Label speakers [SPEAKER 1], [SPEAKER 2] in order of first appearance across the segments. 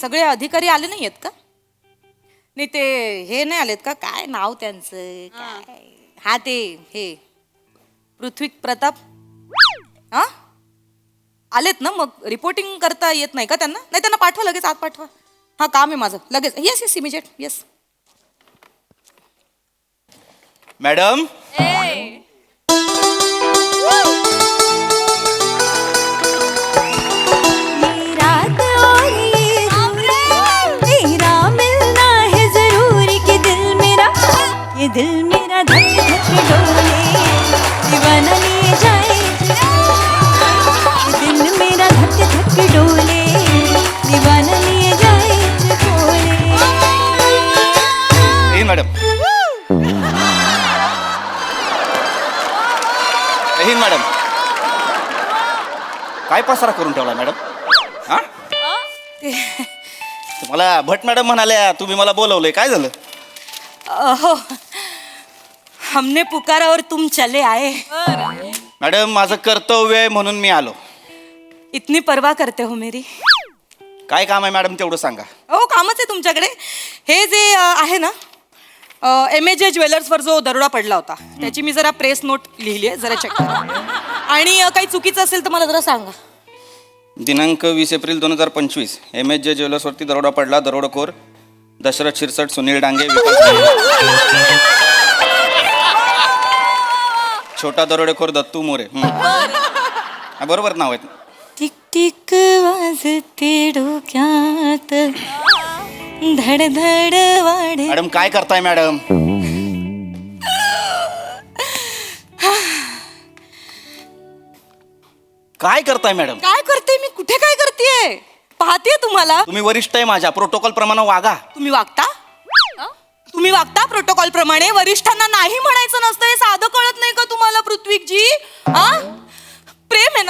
[SPEAKER 1] सगळे अधिकारी आले नाही आहेत का? नाही ते हे नाही आलेत का? काय नाव त्यांचं काय? हा ते हे पृथ्वी प्रताप हा आलेत ना? मग रिपोर्टिंग करता येत नाही का त्यांना? नाही त्यांना पाठवा लगेच, आत पाठवा. हा काम आहे माझं लगेच. Yes yes immediate yes.
[SPEAKER 2] Madam
[SPEAKER 3] दिल मेरा धक धक डोले दीवाना ले जाए दिल मेरा धक धक डोले दीवाना ले जाए बोले.
[SPEAKER 2] ए मॅडम मॅडम काय पसारा करून ठेवला मॅडम? हा तुम्हाला भट मॅडम म्हणाल्या, तुम्ही मला बोलवलंय, काय झालं?
[SPEAKER 1] हो हमने पुकारा और तुम चले आए.
[SPEAKER 2] मॅडम माझं कर्तव्य आहे म्हणून मी आलो.
[SPEAKER 1] इतनी परवाह करते हो मेरी.
[SPEAKER 2] काय काम आहे मॅडम तेवढं सांगा.
[SPEAKER 1] हो कामच आहे तुमच्याकडे. हे जे आहे ना MAJ ज्वेलर्सवर जो दरोडा पडला होता त्याची मी जरा प्रेस नोट लिहिली आहे, जरा चेक करा. आणि काही चुकीचं असेल तर मला जरा सांगा.
[SPEAKER 2] दिनांक 20 एप्रिल 2025 MAJ ज्वेलर्सवरती दरोडा पडला. दरोडेखोर दशरथ शिरसट, सुनील डांगे, छोटा दरोडेखोर दत्तू मोरे. बरोबर नाव आहेत.
[SPEAKER 1] टिक टिक वाजते डोक्यात धड धड वाढे.
[SPEAKER 2] मॅडम काय करताय मॅडम? काय करताय मॅडम?
[SPEAKER 1] काय करते मी? कुठे काय करतेय? पाहते तुम्हाला.
[SPEAKER 2] तुम्ही वरिष्ठ आहे माझ्या, प्रोटोकॉल प्रमाणे वागा.
[SPEAKER 1] तुम्ही वागता प्रोटोकॉल प्रमाणे. वरिष्ठांना नाही म्हणायचं नसतं, हे साधं कळत नाही का तुम्हाला पृथ्वीजी? हा प्रेम आहे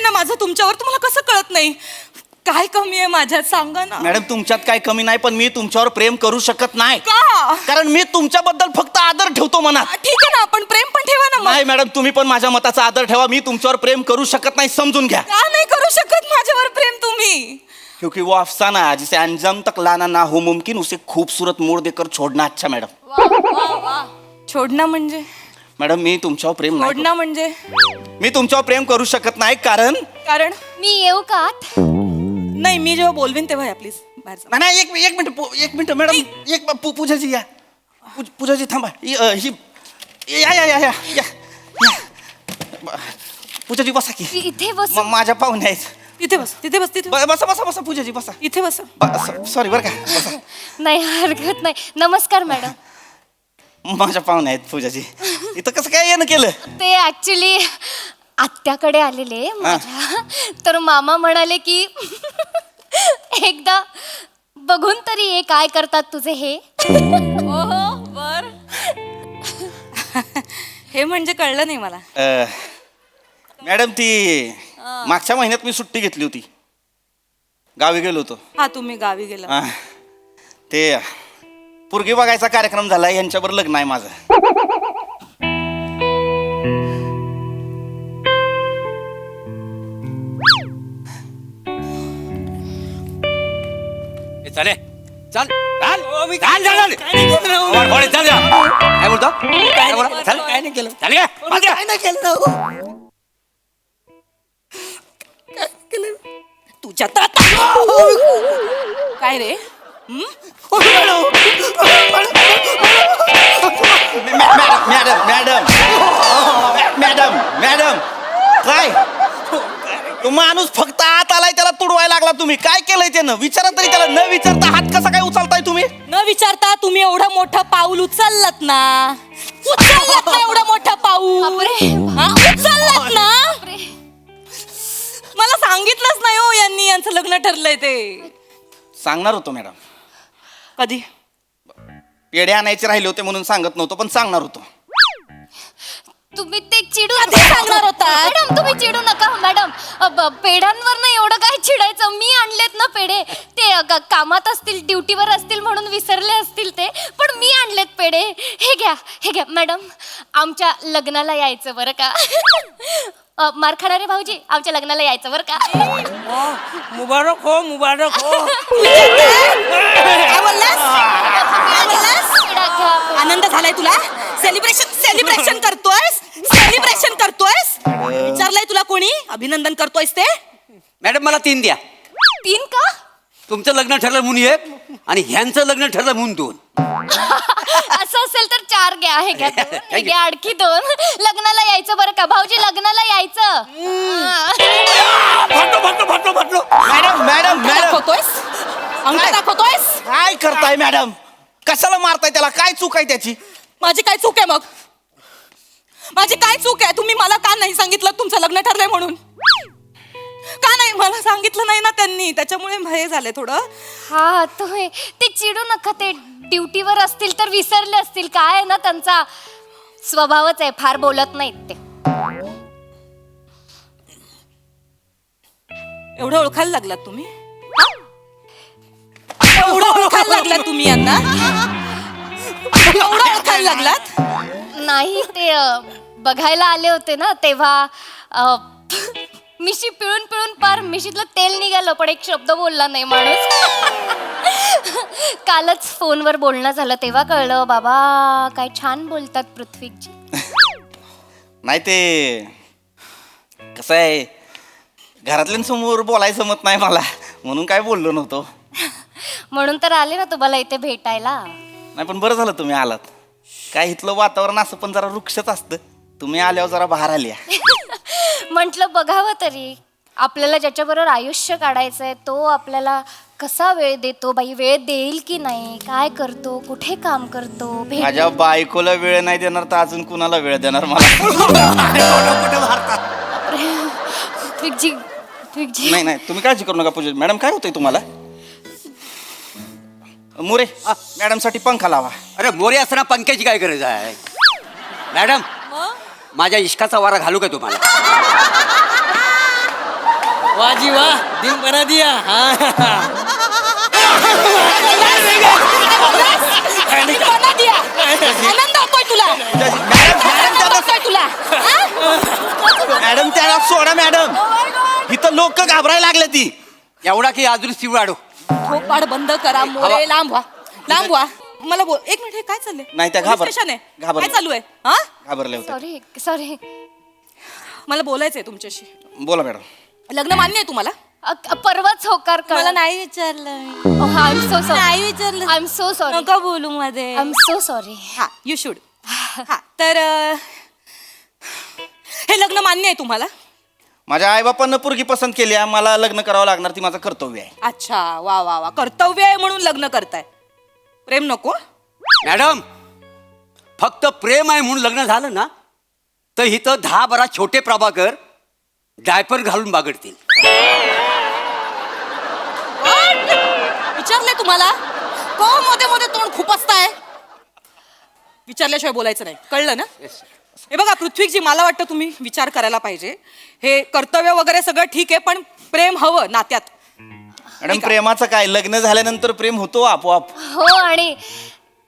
[SPEAKER 1] ना माझं तुमच्यावर, तुम्हाला कसं कळत नाही? काय कमी आहे माझ्यात सांगा ना.
[SPEAKER 2] मॅडम तुमच्यात काय कमी नाही, पण मी तुमच्यावर प्रेम करू शकत नाही.
[SPEAKER 1] का?
[SPEAKER 2] कारण मी तुमच्याबद्दल फक्त आदर ठेवतो मनात.
[SPEAKER 1] ठीक आहे ना, आपण प्रेम पण ठेवा ना.
[SPEAKER 2] नाही मॅडम तुम्ही पण माझ्या मताचा आदर ठेवा. मी तुमच्यावर प्रेम करू शकत नाही, समजून घ्या.
[SPEAKER 1] का नाही करू शकत माझ्यावर प्रेम तुम्ही?
[SPEAKER 2] क्योंकि वो अफसाना जिसे अंजाम तक लाना ना हो मुमकिन, उसे खूबसूरत मोड़ देकर छोड़ना अच्छा. मॅडम
[SPEAKER 1] छोडणं म्हणजे?
[SPEAKER 2] मॅडम मी तुमच्यावर प्रेम नाही
[SPEAKER 1] छोडणं म्हणजे?
[SPEAKER 2] मी तुमच्यावर प्रेम करू शकत नाही. कारण
[SPEAKER 3] मी येऊ का?
[SPEAKER 1] नाही, मी जेव्हा बोलवीन तेव्हा या प्लीज बाहेर.
[SPEAKER 2] नाही एक मिनिट मॅडम, पूजाजी या. पूजाजी थांबा. या पूजाजी बसा की.
[SPEAKER 3] इथे बस.
[SPEAKER 2] माझ्या पाहुणे आहेत.
[SPEAKER 1] तिथे बस.
[SPEAKER 2] बसा पूजाजी बसा.
[SPEAKER 1] इथे बस.
[SPEAKER 2] सॉरी बरं का. बसा.
[SPEAKER 3] नाही हरकत नाही. नमस्कार मॅडम.
[SPEAKER 2] माझ्या पाहुणे आहेत पूजाजी. इथं कसं काय येणं केलं?
[SPEAKER 3] ते ऍक्च्युली आत्याकडे आलेले माझ्या, तर मामा म्हणाले की एकदा बघून तरी ये काय करतात तुझे हे.
[SPEAKER 1] बर. हे म्हणजे कळलं नाही मला.
[SPEAKER 2] मॅडम ती मागच्या महिन्यात मी सुट्टी घेतली होती, गावी गेलो होतो.
[SPEAKER 1] हा तुम्ही गावी गेला.
[SPEAKER 2] ते पोरगी बघायचा कार्यक्रम झाला, यांच्यावर लग्न आहे माझं.
[SPEAKER 4] चले चल चल चल काय बोलतो?
[SPEAKER 1] काय नाही केलं. काय नाही केलं तुझ्या काय रे?
[SPEAKER 2] मॅडम काय तो माणूस फक्त आत आलाय, त्याला तुडवायला लागला. तुम्ही काय केलंय त्यानं? विचारा तरी त्याला. न विचारता हात कसा काय उचलताय तुम्ही?
[SPEAKER 1] न विचारता तुम्ही एवढं मोठं पाऊल उचललात ना. एवढं मोठं पाऊल उचललात ना. मला सांगितलंच नाही हो यांनी, यांचं लग्न ठरलंय ते.
[SPEAKER 2] सांगणार होतो मॅडम.
[SPEAKER 1] कधी?
[SPEAKER 2] पेढे आणायचे राहिले होते म्हणून सांगत नव्हतो, पण सांगणार होतो.
[SPEAKER 3] तुम्ही ते चिडू
[SPEAKER 1] सांगणार होता.
[SPEAKER 3] मॅडम तुम्ही चिडू नका मॅडम. पेढ्यांवर ना एवढं काय चिडायचं. मी आणलेत ना पेढे. ते कामात असतील, ड्युटीवर असतील म्हणून विसरले असतील ते, पण मी आणलेत पेढे. हे घ्या मॅडम. आमच्या लग्नाला यायचं बरं का. मार खाणारे भाऊजी आमच्या लग्नाला यायचं बरं का.
[SPEAKER 4] मुबारक हो मुबारक हो.
[SPEAKER 1] काय बोललास? काय बोललास?
[SPEAKER 3] विडा घ्या.
[SPEAKER 1] आनंद झालाय तुला? सेलिब्रेशन करतोयस विचारलंय तुला कोणी? अभिनंदन करतोयस ते?
[SPEAKER 4] मॅडम मला 3 द्या.
[SPEAKER 3] 3 का?
[SPEAKER 4] तुमचं लग्न ठरलं म्हणून 1 आणि ह्यांचं लग्न ठरलं म्हणून 2.
[SPEAKER 3] असं असेल तर 4 घ्या. हे घ्या 2, हे घ्या आणखी 2. लग्नाला यायचं बरं का भाऊजी, लग्नाला यायचं.
[SPEAKER 4] फाटलो.
[SPEAKER 2] मॅडम
[SPEAKER 1] दाखवतोयस? अंग दाखवतोयस?
[SPEAKER 2] काय करताय मॅडम? कशाला मारताय त्याला? काय चूक आहे त्याची?
[SPEAKER 1] माझी काय चूक आहे मग? माझी काय चूक आहे? तुम्ही मला का नाही सांगितलं तुमचं लग्न ठरलंय म्हणून? का नाही मला सांगितलं नाही ना त्यांनी, त्याच्यामुळे भय झाले थोडं.
[SPEAKER 3] हा तुम्ही ते चिडू नका, ते ड्युटीवर असतील तर विसरले असतील. काय आहे ना त्यांचा स्वभावच आहे, फार बोलत नाहीत ते.
[SPEAKER 1] एवढं ओळखायला लागलात तुम्ही? एवढं ओळखायला लागलात तुम्ही यांना? एवढं ओळखायला लागलात?
[SPEAKER 3] नाही ते बघायला आले होते ना तेव्हा मिशी पिळून पिळून पार मिशीतलं तेल निघालं, पण एक शब्द बोलला नाही माणूस. कालच फोनवर बोलणं झालं तेव्हा कळलं, बाबा काय छान बोलतात पृथ्वीजी.
[SPEAKER 2] नाही ते कसं आहे, घरातल्यांसमोर बोलायचं जमत नाही मला, म्हणून काय बोललो नव्हतो.
[SPEAKER 3] म्हणून तर आले ना तुम्हाला इथे भेटायला.
[SPEAKER 2] नाही पण बरं झालं तुम्ही आलात. काय इथलं वातावरण असं पण जरा वृक्षच असतं, तुम्ही आल्यावर जरा बाहेर आल्या.
[SPEAKER 3] म्हटलं बघावं तरी, आपल्याला ज्याच्याबरोबर आयुष्य काढायचंय तो आपल्याला कसा वेळ देतो, बाई वेळ देईल की नाही, काय करतो, कुठे काम करतो.
[SPEAKER 2] माझ्या बायकोला वेळ नाही देणार तर अजून कुणाला वेळ देणार मला? नाही नाही तुम्ही काळजी करू नका पूजा मॅडम. काय होतंय तुम्हाला? मोरे मॅडम साठी पंखा लावा.
[SPEAKER 4] अरे मोरे असताना पंख्याची काय गरज आहे मॅडम? माझ्या इश्काचा वारा घालू का तुम्हाला?
[SPEAKER 5] वाजी वाह, दिन बना दिया.
[SPEAKER 1] आनंद होतोय तुला? आनंद होतोय तुला?
[SPEAKER 2] मॅडम त्याला सोडा मॅडम, इथं लोक घाबरायला लागले ती.
[SPEAKER 4] एवढा की अजून शिवाडो.
[SPEAKER 1] थोपाड बंद करा मोरे, लांब व्हा. मला बोल एक मिनिट, हे काय चाललंय?
[SPEAKER 2] नाही त्या
[SPEAKER 1] Police station आहे. काय चालू आहे? हा
[SPEAKER 2] घाबरले होते.
[SPEAKER 3] सॉरी
[SPEAKER 1] मला बोलायचंय तुमच्याशी.
[SPEAKER 2] बोला मॅडम.
[SPEAKER 1] लग्न मान्य आहे तुम्हाला?
[SPEAKER 3] परवाच होकार
[SPEAKER 1] मला नाही विचारलं.
[SPEAKER 3] I am so sorry.
[SPEAKER 1] नाही विचारलं.
[SPEAKER 3] I am so sorry.
[SPEAKER 1] नका बोलू मध्ये.
[SPEAKER 3] I am so sorry.
[SPEAKER 1] हा यू शुड. हा तर हे लग्न मान्य आहे तुम्हाला?
[SPEAKER 2] माझ्या आईबापांना पोरगी पसंत केली आहे, मला लग्न करावं लागणार, ती माझं कर्तव्य आहे.
[SPEAKER 1] अच्छा वा वा वा, कर्तव्य आहे म्हणून लग्न करताय. प्रेम नको?
[SPEAKER 4] मॅडम फक्त प्रेम आहे म्हणून लग्न झालं ना तर इथं 10-12 छोटे प्रभाकर डायपर घालून बागडतील.
[SPEAKER 1] विचारले तुम्हाला? को मध्ये मध्ये तोंड खूप असताय. विचारल्याशिवाय बोलायचं नाही, कळलं ना? हे बघा पृथ्वीजी, मला वाटतं तुम्ही विचार करायला पाहिजे. हे कर्तव्य वगैरे सगळं ठीक आहे, पण प्रेम हवं नात्यात.
[SPEAKER 2] मॅडम प्रेमाचं काय, लग्न झाल्यानंतर प्रेम होतो आपोआप.
[SPEAKER 3] हो, आणि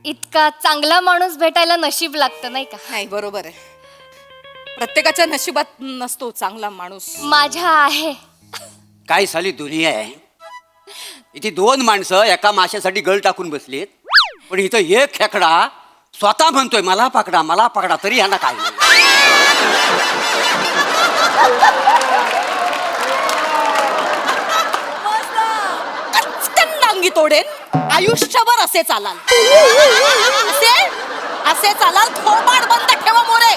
[SPEAKER 3] इतका चांगला माणूस भेटायला नशीब लागतं नाही का?
[SPEAKER 1] नाही बरोबर आहे, प्रत्येकाच्या नशिबात नसतो चांगला माणूस.
[SPEAKER 3] माझ्या आहे.
[SPEAKER 4] काय साली दुनिया आहे. इथे 2 माणसं एका माशासाठी गळ टाकून बसलीत, पण इथं एक खेकडा स्वतः म्हणतोय मला पकडा, तरी ह्यांना काय नाही.
[SPEAKER 1] नांगी तोडेन, आयुष्यभर असे चालाल. असे चालाल. थोबाड बंद ठेवा मोरे.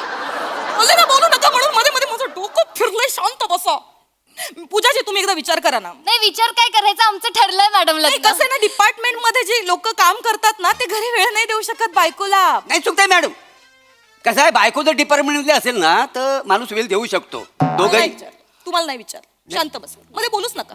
[SPEAKER 1] बोलले ना बोलू नका म्हणून मध्ये मध्ये माझं डोकं फिरलंय. शांत बसा. पूजाजी तुम्ही एकदा विचार करा ना.
[SPEAKER 3] नाही विचार काय करायचा, आमचं ठरलंय मॅडम लग्न.
[SPEAKER 1] कसं आहे ना, डिपार्टमेंट मध्ये जे लोक काम करतात ना ते घरी वेळ नाही देऊ शकत बायकोला.
[SPEAKER 4] नाही चुकताय मॅडम. कसं आहे, बायको जर डिपार्टमेंटमध्ये असेल ना तर माणूस वेळ देऊ शकतो. दोघंही.
[SPEAKER 1] तुम्हाला नाही विचार. शांत बसा, मध्ये बोलूच नका.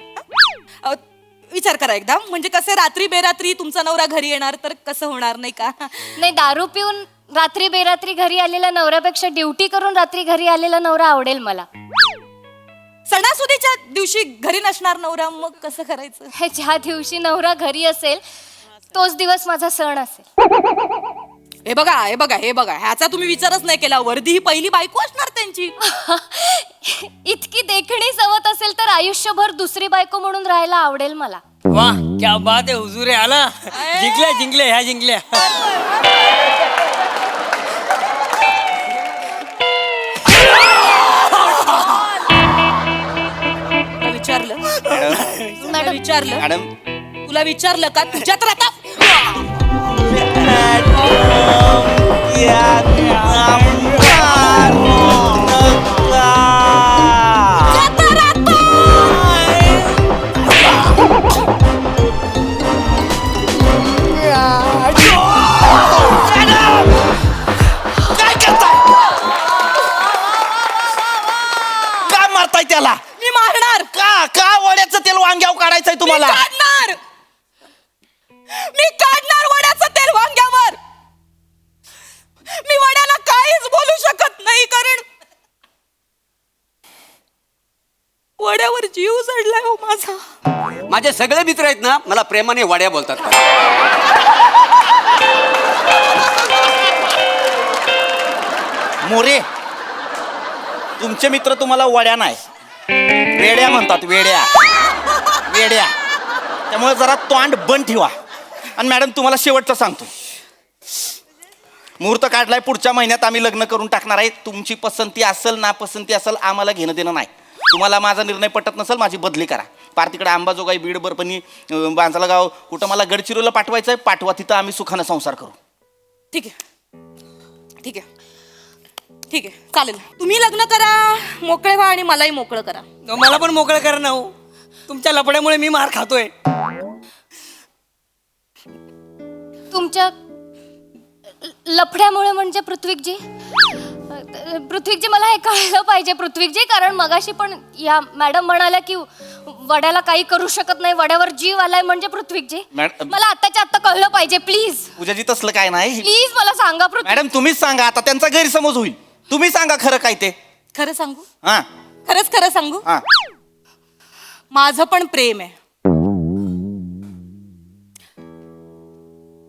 [SPEAKER 1] विचार करा एकदा. म्हणजे कसं रात्री बेरात्री तुमचा नवरा घरी येणार तर कसं होणार नाही का?
[SPEAKER 3] नाही, दारू पिऊन रात्री बेरात्री घरी आलेला नवऱ्यापेक्षा ड्युटी करून रात्री घरी आलेला नवरा आवडेल मला.
[SPEAKER 1] सणासुदीच्या दिवशी घरी नसणार नवरा, मग कसं करायचं?
[SPEAKER 3] ज्या दिवशी नवरा घरी असेल तोच दिवस माझा सण असेल.
[SPEAKER 1] हे बघा हे बघा हे बघा, ह्याचा तुम्ही विचारच नाही केला. वर्दी ही पहिली बायको असणार त्यांची.
[SPEAKER 3] इतकी देखणी सवत असेल तर आयुष्यभर दुसरी बायको म्हणून राहायला आवडेल मला.
[SPEAKER 5] वा क्या बात आहे हुजूर आला. जिंकल्या जिंकल्या ह्या जिंकल्या.
[SPEAKER 1] तुला विचारलं तुला विचारलं
[SPEAKER 2] मॅडम
[SPEAKER 1] तुला विचारलं का तुझ्यात राहता.
[SPEAKER 2] काय करताय? का मारताय त्याला?
[SPEAKER 1] मी मारणार.
[SPEAKER 2] का वड्याचं तेल वांग्यावर काढायचंय तुम्हाला?
[SPEAKER 1] मी काढणार वड्याचं तेल वांग्यावर. मी वड्याला काहीच बोलू शकत नाही कारण वड्यावर जीव चढलाय हो माझा.
[SPEAKER 4] माझे सगळे मित्र आहेत ना मला प्रेमाने वड्या बोलतात.
[SPEAKER 2] मोरे तुमचे मित्र तुम्हाला वड्या नाही वेड्या म्हणतात. वेड्या वेड्या. त्यामुळे जरा तोंड बंद ठेवा. आणि मॅडम तुम्हाला शेवटचं सांगतो, मुहूर्त काढलाय, पुढच्या महिन्यात आम्ही लग्न करून टाकणार आहे. तुमची पसंती असेल नापसंती असेल आम्हाला घेणं देणं नाही. तुम्हाला माझा निर्णय पटत नसेल माझी बदली करा. पार तिकडे अंबाजोगाई बीड बरपणी बांजला गाव कुठं मला गडचिरोलीला पाठवायचं आहे, पाठवा. तिथं आम्ही सुखानं संसार करू.
[SPEAKER 1] ठीक आहे ठीक आहे ठीक आहे चालेल. तुम्ही लग्न करा, मोकळे व्हा आणि मलाही मोकळं करा.
[SPEAKER 5] मला पण मोकळं करा ना हो. तुमच्या लपड्यामुळे मी मार खातोय.
[SPEAKER 3] तुमच्या लफड्यामुळे म्हणजे पृथ्वीकजी मला हे कळलं पाहिजे पृथ्वीकजी, कारण मगाशी पण या मॅडम म्हणाल्या की वड्याला काही करू शकत नाही, वड्यावर जीव आलाय म्हणजे पृथ्वीकजी. मला आत्ताच्या आत्ता कळलं पाहिजे प्लीज.
[SPEAKER 2] पूजाजी तसलं काय नाही.
[SPEAKER 3] प्लीज मला सांगा पृथ्वी.
[SPEAKER 2] मॅडम तुम्हीच सांगा, आता त्यांचा गैरसमज होईल. तुम्ही सांगा खरं काय ते.
[SPEAKER 1] खरं सांगू?
[SPEAKER 2] हा
[SPEAKER 1] खरंच खरं सांगू?
[SPEAKER 2] हा.
[SPEAKER 1] माझं पण प्रेम आहे.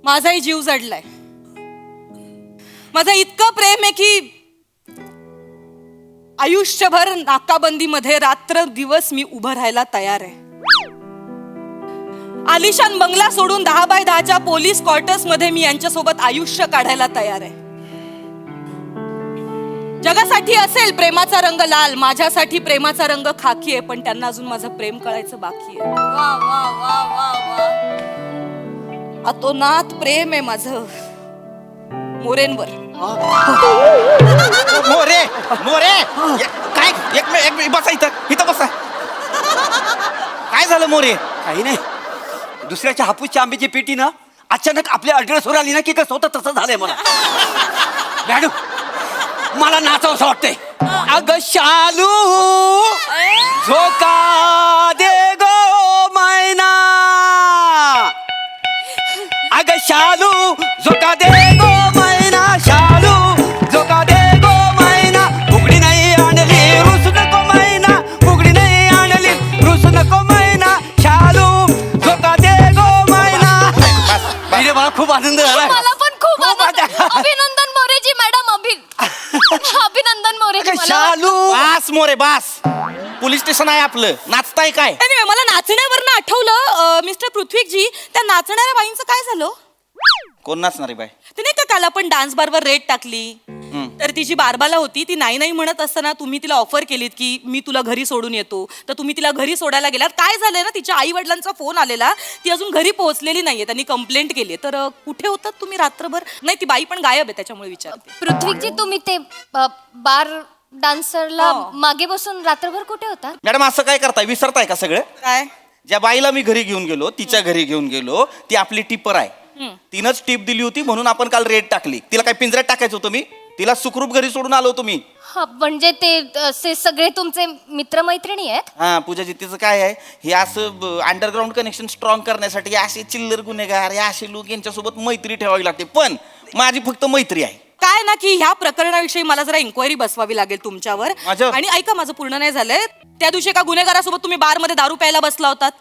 [SPEAKER 1] माझाही जीव जडलाय. माझं इतकं प्रेम आहे की आयुष्यभर नाकाबंदीमध्ये रात्र दिवस मी उभं राहायला तयार आहे. आलिशान बंगला सोडून 10 बाय 10च्या पोलीस क्वार्टर्स मध्ये मी यांच्यासोबत आयुष्य काढायला तयार आहे. जगासाठी असेल प्रेमाचा रंग लाल, माझ्यासाठी प्रेमाचा रंग खाकी आहे, पण त्यांना अजून माझं प्रेम कळायचं बाकी आहे. अतोनात प्रेम आहे माझं मोरेंवर.
[SPEAKER 2] मोरे मोरे काय एक मिनिट बसा इथं बसा. काय झालं मोरे?
[SPEAKER 4] काही नाही, दुसऱ्याच्या हापूसच्या आंब्याची पेटी ना अचानक आपल्या अड्रेसवर आली ना की कसं होतं तसं झालंय मला. मॅडम मला नाचावं असं वाटतंय. अगं शालू झोका दे गो मैना, अगं शालू झोका दे गो मैना, शालू झोका दे गो मैना, फुगडी नाही आणली रुस नको मैना, फुगडी नाही आणली रुस नको मैना, शालू झोका दे गो मैना. अरे मला खूप आनंद झाला.
[SPEAKER 3] मला पण खूप आनंद.
[SPEAKER 4] आनंद.
[SPEAKER 3] अभिनंदन मोरेजी मॅडम. अभिनंदन मोरेजी. मला
[SPEAKER 4] शालू
[SPEAKER 2] बास मोरे बास. पोलीस स्टेशन आहे आपलं. नाचताय काय?
[SPEAKER 1] Anyway, मला नाचण्यावरनं आठवलं मिस्टर पृथ्वीकजी, त्या नाचणाऱ्या बाईंचं काय झालं?
[SPEAKER 2] कोण नाचणार आहे बाय?
[SPEAKER 1] ते नाही का काल आपण डान्स बारवर रेट टाकली, तर ती जी बारबाला होती ती नाही नाही म्हणत असताना तुम्ही तिला ऑफर केलीत की मी तुला घरी सोडून येतो, तर तुम्ही तिला घरी सोडायला गेलात. काय झालंय ना, तिच्या आई वडिलांचा फोन आलेला, ती अजून घरी पोहोचलेली नाहीये, त्यांनी कंप्लेंट केली. तर कुठे होतात तुम्ही रात्रभर? नाही ती बाई पण गायब आहे, त्याच्यामुळे विचारते.
[SPEAKER 3] पृथ्वीजी तुम्ही ते बार डान्सरला
[SPEAKER 1] हो.
[SPEAKER 3] मागे बसून रात्रभर कुठे होता?
[SPEAKER 2] मॅडम असं काय करताय? विसरताय का सगळं?
[SPEAKER 1] काय?
[SPEAKER 2] ज्या बाईला मी घरी घेऊन गेलो, तिच्या घरी घेऊन गेलो, ती आपली टिपर आहे. तिनंच टिप दिली होती म्हणून आपण काल रेट टाकली. तिला काय पिंजऱ्यात टाकायचं होतं? मी तिला सुखरूप घरी सोडून आलो तुम्ही.
[SPEAKER 3] हा, म्हणजे ते सगळे तुमचे मित्रमैत्रिणी आहेत?
[SPEAKER 2] हा पूजाजी तिचं काय आहे, हे असं अंडरग्राऊंड कनेक्शन स्ट्रॉंग करण्यासाठी असे चिल्लर गुन्हेगार हे असे लोक यांच्यासोबत मैत्री ठेवावी लागते. पण माझी फक्त मैत्री आहे.
[SPEAKER 1] काय ना की ह्या प्रकरणाविषयी मला जरा इन्क्वायरी बसवावी लागेल तुमच्यावर.
[SPEAKER 2] माझ्यावर?
[SPEAKER 1] आणि ऐका, माझं पूर्ण नाही झालंय. त्या दिवशी एका गुन्हेगारासोबत तुम्ही बारमध्ये दारू प्यायला बसला होतात.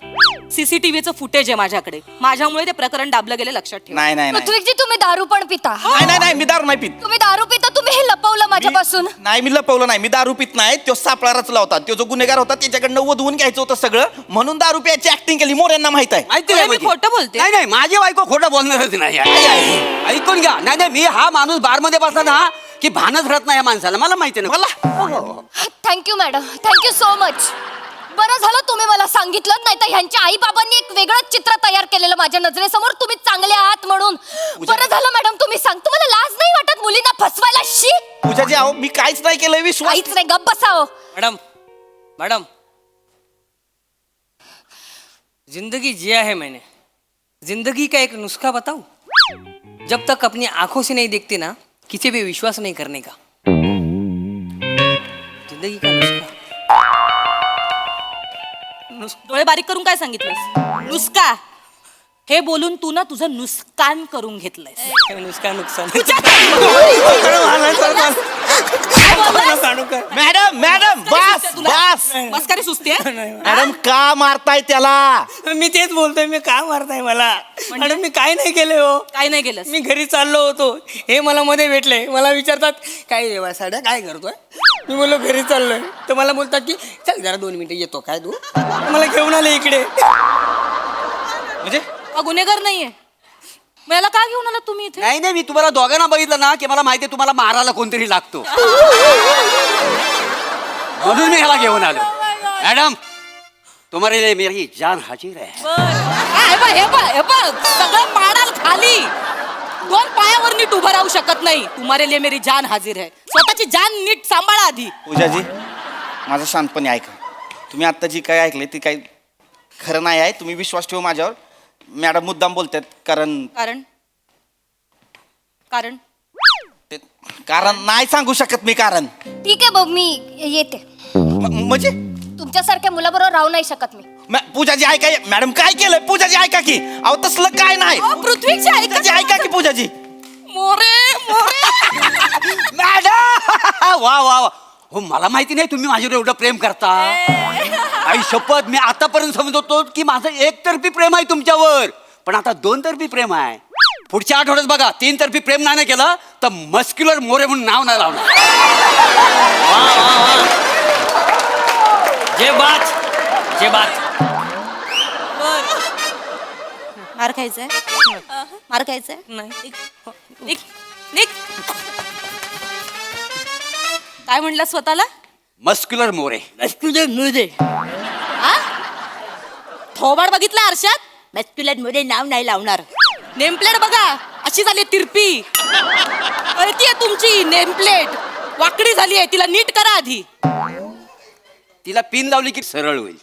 [SPEAKER 1] सीसीटीव्हीचं फुटेज आहे माझ्याकडे. माझ्यामुळे ते प्रकरण दाबलं गेलं, लक्षात ठेवा.
[SPEAKER 2] नाही नाही नाही
[SPEAKER 3] पृथ्वीजी तुम्ही दारू पण पिता.
[SPEAKER 2] नाही नाही नाही मी दारू नाही पित.
[SPEAKER 3] तुम्ही दारू पिता, तुम्ही हे लपवलं माझ्यापासून.
[SPEAKER 2] नाही मी लपवलं नाही. मी दारू पित नाही. तो सापळा रचला होता. तो जो गुन्हेगार होता त्याच्याकडनं वधवून घ्यायचं होतं सगळं, म्हणून दारू प्यायची ऍक्टिंग केली. मोऱ्यांना माहित आहे.
[SPEAKER 4] माहिती
[SPEAKER 1] अरे,
[SPEAKER 4] आहे
[SPEAKER 1] मी
[SPEAKER 4] म्हणजे.
[SPEAKER 1] खोटं बोलते?
[SPEAKER 4] नाही नाही माझी बायको खोटं बोलणारच नाही ऐकून घ्या. नाही नाही मी हा माणूस बारमध्ये बसला ना की भानच राहत नाही या माणसाला. मला माहिती आहे ना.
[SPEAKER 2] मला
[SPEAKER 3] thank you madam, thank you so much. बरं झालं तुम्ही मला सांगितलं, नाही तर ह्यांच्या आई बाबांनी एक वेगळं चित्र तयार केलेलं माझ्या नजरेसमोर, तुम्ही चांगले आहात म्हणून. बरं झालं मॅडम तुम्ही सांग. तुम्हाला लाज नाही वाटत मुलींना फसवायला? शी.
[SPEAKER 2] पूजाजी अहो मी काहीच नाही केलं. विश्वास
[SPEAKER 3] काहीच नाही, गप्प बसाओ.
[SPEAKER 5] मैडम मैडम, जिंदगी जिया है मैंने, जिंदगी का एक नुस्खा बताऊं? जब तक अपनी आंखों से नहीं देखते ना, किसी पे विश्वास नहीं करने का. जिंदगी का नुस्खा.
[SPEAKER 1] डोळे बारीक करून काय सांगितलंस? नुसका. हे बोलून तू ना तुझं नुसकान करून घेतलंयस.
[SPEAKER 5] नुस्खा नुकसान.
[SPEAKER 2] मॅडम मॅडम बस बस.
[SPEAKER 1] बस का रे सुस्ती आहे?
[SPEAKER 2] मॅडम का मारताय त्याला?
[SPEAKER 5] मी तेच बोलतोय, मी का मारताय मला? मॅडम मी काय नाही केले हो.
[SPEAKER 1] काय नाही केलंस?
[SPEAKER 5] मी घरी चाललो होतो, हे मला मध्ये भेटले. मला विचारतात काय देवा साड्या काय करतोय? मी बोललो घरी चाललोय. तर मला बोलतात की चल जरा 2 मिनिटं येतो. काय तू? मला घेऊन आले इकडे.
[SPEAKER 2] म्हणजे
[SPEAKER 1] हा गुन्हेगार नाहीये. मग याला का घेऊन आला तुम्ही इथे?
[SPEAKER 4] नाही नाही मी तुम्हाला दोघांना बघितलं ना की मला माहिती आहे तुम्हाला मारायला कोणतरी लागतो, म्हणून मी ह्याला घेऊन आलो. मॅडम तुम्हारे लिए मेरी जान हाजिर है.
[SPEAKER 1] हे बघ सगळं पाडाल खाली. 2 पायावर नीट उभं राहू शकत नाही. तुम्हारे लिए मेरी जान हाजिर है. स्वतःची जान नीट सांभाळा आधी.
[SPEAKER 2] पूजाजी माझं शांतपणे ऐका. तुम्ही आता जी काय ऐकले ती काही खरं नाही आहे. तुम्ही विश्वास ठेवा माझ्यावर. मॅडम मुद्दाम बोलतात कारण
[SPEAKER 1] कारण कारण
[SPEAKER 2] ते- कारण नाही सांगू शकत मी कारण.
[SPEAKER 3] ठीक आहे मग मी येते.
[SPEAKER 2] म्हणजे
[SPEAKER 3] तुमच्यासारख्या मुलाबरोबर राहू नाही शकत मी.
[SPEAKER 2] पूजाजी ऐका. मॅडम काय केलंय? पूजाजी ऐका की. अहो तसलं काय नाही.
[SPEAKER 1] पृथ्वीची
[SPEAKER 2] पूजाजी ऐका की. पूजाजी
[SPEAKER 1] मोरे
[SPEAKER 4] मॅडम वा वा वा. हो मला माहिती नाही तुम्ही माझ्यावर एवढं प्रेम करता. आई शपथ मी आतापर्यंत समजत होतो की माझं एकतर्फी प्रेम आहे तुमच्यावर, पण आता 2 तर्फी प्रेम आहे. पुढच्या आठवड्यात बघा 3 तर्फी प्रेम नाही केलं तर मस्क्युलर मोरे म्हणून नाव नाही लावणार.
[SPEAKER 5] जे बात जे बात.
[SPEAKER 1] मार खायचंय? मार खायचंय?
[SPEAKER 5] नाही.
[SPEAKER 1] निक निक. काय म्हणला स्वतःला?
[SPEAKER 4] मस्क्युलर मोरे.
[SPEAKER 1] हा? थोबाड बघितलं आरशात? मॅस्क्युलेट मध्ये नाव नाही लावणार. नेमप्लेट बघा अशी झाली तिरपी. कळतीये तुमची नेमप्लेट वाकडी झाली आहे. तिला नीट करा आधी.
[SPEAKER 4] तिला पिन लावली की सरळ होईल.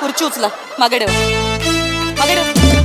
[SPEAKER 1] खुर्ची उचला. मागे ठेव. मागे ठेव.